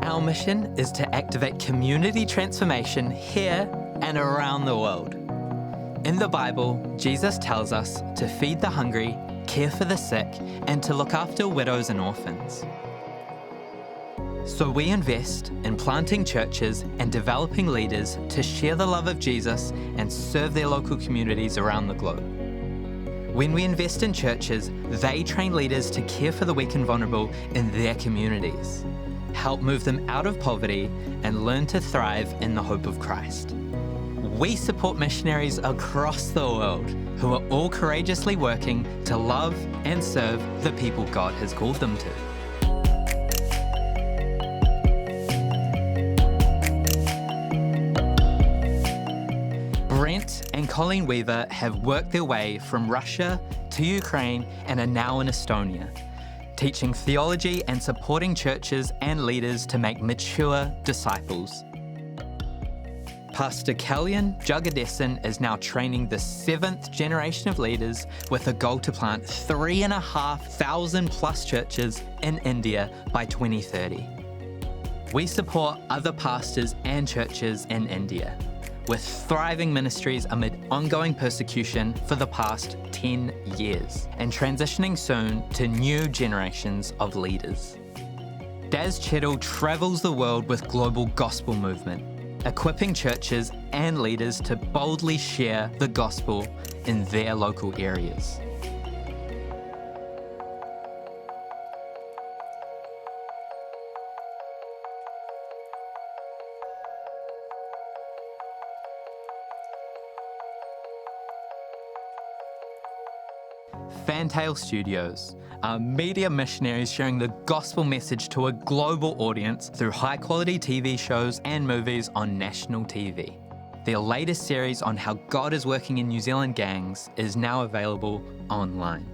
Our mission is to activate community transformation here and around the world. In the Bible, Jesus tells us to feed the hungry, care for the sick, and to look after widows and orphans. So we invest in planting churches and developing leaders to share the love of Jesus and serve their local communities around the globe. When we invest in churches, they train leaders to care for the weak and vulnerable in their communities, help move them out of poverty, and learn to thrive in the hope of Christ. We support missionaries across the world who are all courageously working to love and serve the people God has called them to. Brent and Colleen Weaver have worked their way from Russia to Ukraine and are now in Estonia, teaching theology and supporting churches and leaders to make mature disciples. Pastor Kalyan Jagadesan is now training the 7th generation of leaders with a goal to plant 3,500 plus churches in India by 2030. We support other pastors and churches in India, with thriving ministries amid ongoing persecution for the past 10 years, and transitioning soon to new generations of leaders. Daz Cheddle travels the world with global gospel movement, equipping churches and leaders to boldly share the gospel in their local areas. Fantail Studios are media missionaries sharing the gospel message to a global audience through high-quality TV shows and movies on national TV. Their latest series on how God is working in New Zealand gangs is now available online.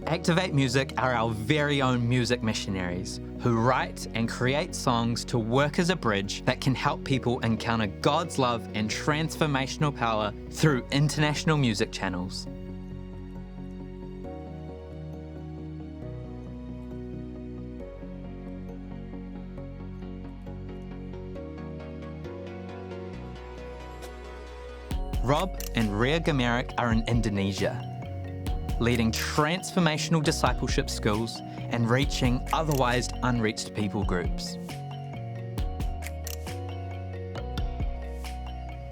Activate Music are our very own music missionaries who write and create songs to work as a bridge that can help people encounter God's love and transformational power through international music channels. Rob and Ria Gamarik are in Indonesia, leading transformational discipleship schools and reaching otherwise unreached people groups.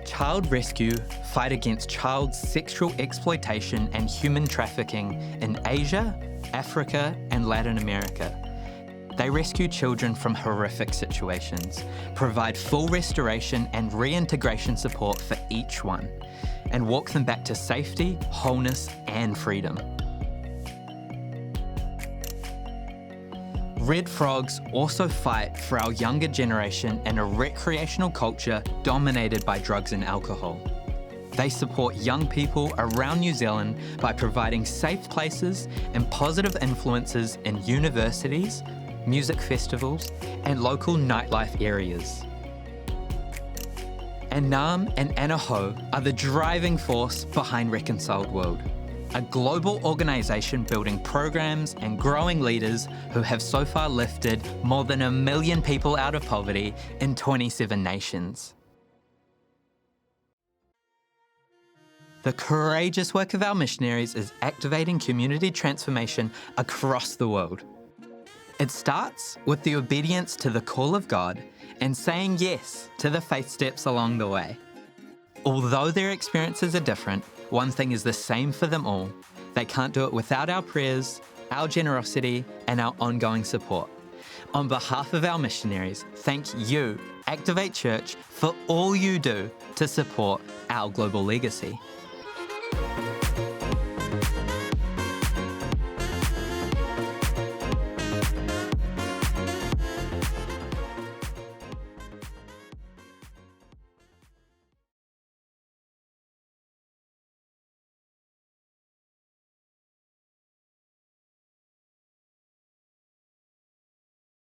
Child Rescue fight against child sexual exploitation and human trafficking in Asia, Africa, and Latin America. They rescue children from horrific situations, provide full restoration and reintegration support for each one, and walk them back to safety, wholeness, and freedom. Red Frogs also fight for our younger generation in a recreational culture dominated by drugs and alcohol. They support young people around New Zealand by providing safe places and positive influences in universities, music festivals, and local nightlife areas. And Nam and Anaho are the driving force behind Reconciled World, a global organisation building programs and growing leaders who have so far lifted more than 1 million people out of poverty in 27 nations. The courageous work of our missionaries is activating community transformation across the world. It starts with the obedience to the call of God and saying yes to the faith steps along the way. Although their experiences are different, one thing is the same for them all. They can't do it without our prayers, our generosity, and our ongoing support. On behalf of our missionaries, thank you, Activate Church, for all you do to support our global legacy.